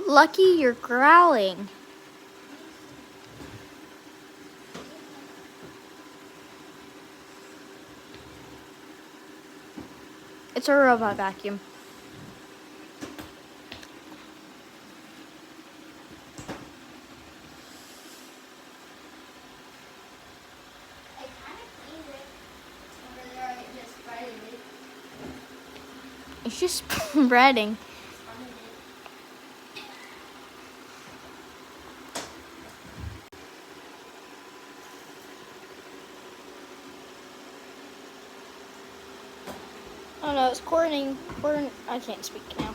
Lucky you're growling. It's a robot vacuum. I kind of cleaned it over there. I just spreaded it. It's just spreading. Oh no, it's corning. I can't speak now.